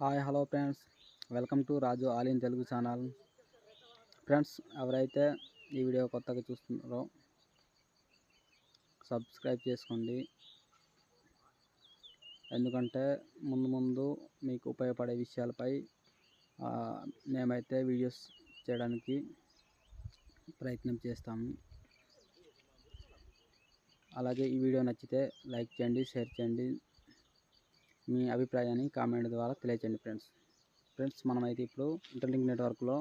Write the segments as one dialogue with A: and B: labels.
A: Hi hello friends, welcome to Raju all in Telugu channel. Friends, ఎవరైతే ఈ video కొత్తగా చూస్తున్నారో సబ్స్క్రైబ్ చేసుకోండి. ఎందుకంటే ముందు మీకు ఉపయోగపడే విషయాలపై మేమైతే వీడియోస్ చేయడానికి ప్రయత్నం చేస్తాము. అలాగే ఈ వీడియో నచ్చితే లైక్ చేయండి, షేర్ చేయండి, మీ అభిప్రాయాన్ని కామెంట్ ద్వారా తెలియచేయండి. ఫ్రెండ్స్ మనమైతే ఇప్పుడు ఇంటర్లింక్ నెట్వర్క్లో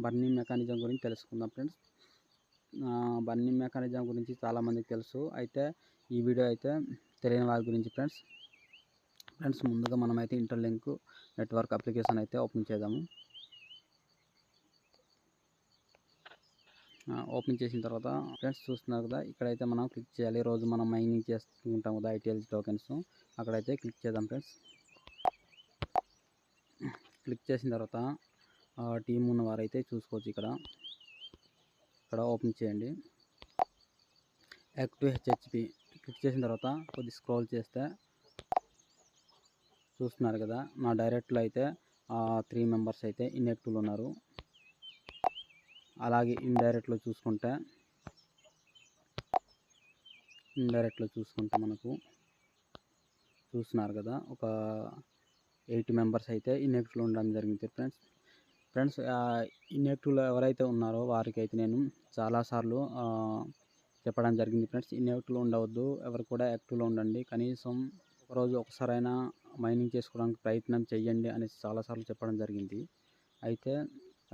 A: బర్నింగ్ మెకానిజం గురించి తెలుసుకుందాం. ఫ్రెండ్స్, బర్నింగ్ మెకానిజం గురించి చాలామందికి తెలుసు, అయితే ఈ వీడియో అయితే తెలియని వారి గురించి. ఫ్రెండ్స్ ముందుగా మనమైతే ఇంటర్లింక్ నెట్వర్క్ అప్లికేషన్ అయితే ఓపెన్ చేద్దాము. ఓపెన్ చేసిన తర్వాత ఫ్రెండ్స్ చూస్తున్నారు కదా, ఇక్కడైతే మనం క్లిక్ చేయాలి. రోజు మనం మైనింగ్ చేసుకుంటాం కదా ITLG టోకెన్స్, అక్కడైతే క్లిక్ చేద్దాం. ఫ్రెండ్స్ క్లిక్ చేసిన తర్వాత టీమ్ ఉన్న వారైతే చూసుకోవచ్చు. ఇక్కడ ఓపెన్ చేయండి. యాక్టివ్ HHP క్లిక్ చేసిన తర్వాత కొద్ది స్క్రోల్ చేస్తే చూస్తున్నారు కదా, నా డైరెక్ట్లో అయితే 3 మెంబర్స్ అయితే ఇన్యాక్టివ్లో ఉన్నారు. అలాగే ఇండైరెక్ట్లో చూసుకుంటే మనకు చూస్తున్నారు కదా, ఒక 8 మెంబర్స్ అయితే ఇన్యాక్టివ్లో ఉండడం జరిగింది. ఫ్రెండ్స్ ఇన్యాక్టివ్లో ఎవరైతే ఉన్నారో వారికి అయితే నేను చాలాసార్లు చెప్పడం జరిగింది. ఫ్రెండ్స్, ఇన్యాక్టివ్లో ఉండవద్దు, ఎవరు కూడా యాక్టివ్లో ఉండండి, కనీసం ఒకరోజు ఒకసారైనా మైనింగ్ చేసుకోవడానికి ప్రయత్నం చేయండి అనేసి చాలాసార్లు చెప్పడం జరిగింది. అయితే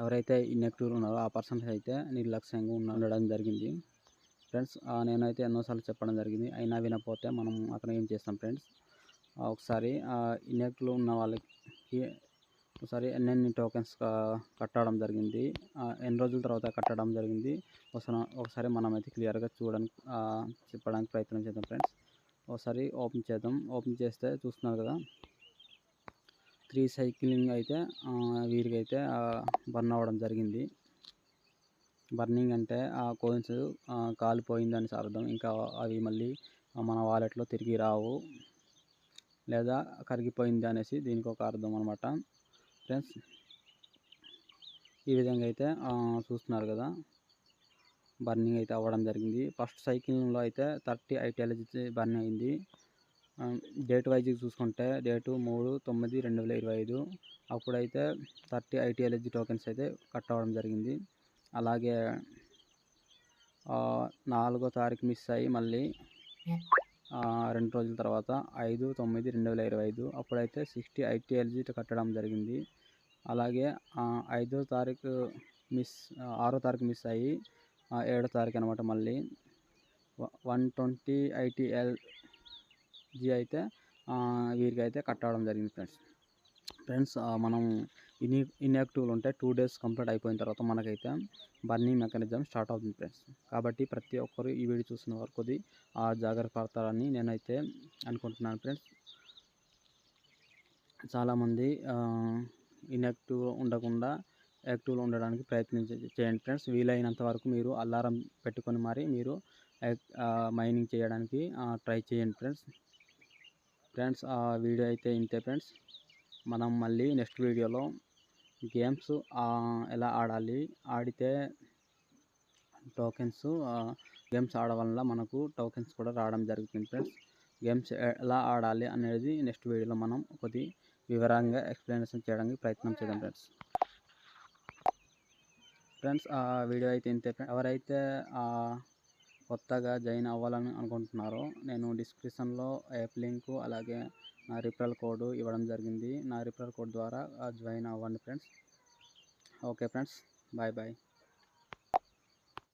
A: ఎవరైతే ఇన్యాక్టివ్లో ఉన్నారో ఆ పర్సన్స్ అయితే నిర్లక్ష్యంగా ఉండడం జరిగింది. ఫ్రెండ్స్, నేనైతే ఎన్నోసార్లు చెప్పడం జరిగింది, అయినా వినకపోతే మనం అతను ఏం చేస్తాం. ఫ్రెండ్స్, ఒకసారి ఇన్యాక్టివ్లో ఉన్న వాళ్ళకి ఒకసారి ఎన్ని టోకెన్స్ కట్టడం జరిగింది, ఎన్ని రోజుల తర్వాత కట్టడం జరిగింది, ఒకసారి మనమైతే క్లియర్గా చెప్పడానికి ప్రయత్నం చేద్దాం. ఫ్రెండ్స్, ఒకసారి ఓపెన్ చేద్దాం. ఓపెన్ చేస్తే చూస్తున్నారు కదా, 3 సైక్లింగ్ అయితే వీరికైతే బర్న్ అవ్వడం జరిగింది. బర్నింగ్ అంటే కోయిన్స్ కాలిపోయిందని అర్థం. ఇంకా అవి మళ్ళీ మన వాలెట్లో తిరిగి రావు, లేదా కరిగిపోయింది అనేసి దీనికి ఒక అర్థం అనమాట. ఫ్రెండ్స్, ఈ విధంగా అయితే చూస్తున్నారు కదా, బర్నింగ్ అయితే అవ్వడం జరిగింది. ఫస్ట్ సైకిల్లో అయితే 30 ITLG బర్న్ అయింది. డేట్ వైజ్ చూసుకుంటే డేటు 3/9/2025 అప్పుడైతే 30 ITLG టోకెన్స్ అయితే కట్ అవ్వడం జరిగింది. అలాగే 4వ తారీఖు మిస్ అయ్యి మళ్ళీ 2 రోజుల తర్వాత 5/9/2025 అప్పుడైతే 60 ITLG కట్టడం జరిగింది. అలాగే 6వ తారీఖు మిస్ అయ్యి 7వ తారీఖు అనమాట మళ్ళీ 120 ITLG అయితే వీరికైతే కట్టడం జరిగింది. ఫ్రెండ్స్, మనం ఇన్యాక్టివ్లో ఉంటే 2 days కంప్లీట్ అయిపోయిన తర్వాత మనకైతే బర్నింగ్ మెకానిజం స్టార్ట్ అవుతుంది. ఫ్రెండ్స్, కాబట్టి ప్రతి ఒక్కరు ఈ వీడియో చూసిన వారు కొద్ది జాగ్రత్త పడతారని నేనైతే అనుకుంటున్నాను. ఫ్రెండ్స్, చాలామంది ఇన్యాక్టివ్ ఉండకుండా యాక్టివ్లో ఉండడానికి ప్రయత్నం చేయండి. ఫ్రెండ్స్, వీలైనంత వరకు మీరు అలారం పెట్టుకొని మరి మీరు మైనింగ్ చేయడానికి ట్రై చేయండి. ఫ్రెండ్స్, ఆ వీడియో అయితే ఇంతే. ఫ్రెండ్స్, మనం మళ్ళీ నెక్స్ట్ వీడియోలో గేమ్స్ ఎలా ఆడితే టోకెన్స్ గేమ్స్ ఆడడం వల్ల మనకు టోకెన్స్ కూడా రావడం జరుగుతుంది. ఫ్రెండ్స్, గేమ్స్ ఎలా ఆడాలి అనేది నెక్స్ట్ వీడియోలో మనం కొద్ది వివరంగా ఎక్స్ప్లెనేషన్ చేయడానికి ప్రయత్నం చేద్దాం. ఫ్రెండ్స్, ఆ వీడియో అయితే ఇంతే. ఎవరైతే కొత్తగా జాయిన్ అవ్వాలని అనుకుంటున్నారో నేను డిస్క్రిప్షన్లో యాప్ లింకు అలాగే నా రిఫరల్ కోడ్ ఇవ్వడం జరిగింది. నా రిఫరల్ కోడ్ ద్వారా జాయిన్ అవ్వండి. Friends, okay friends, bye.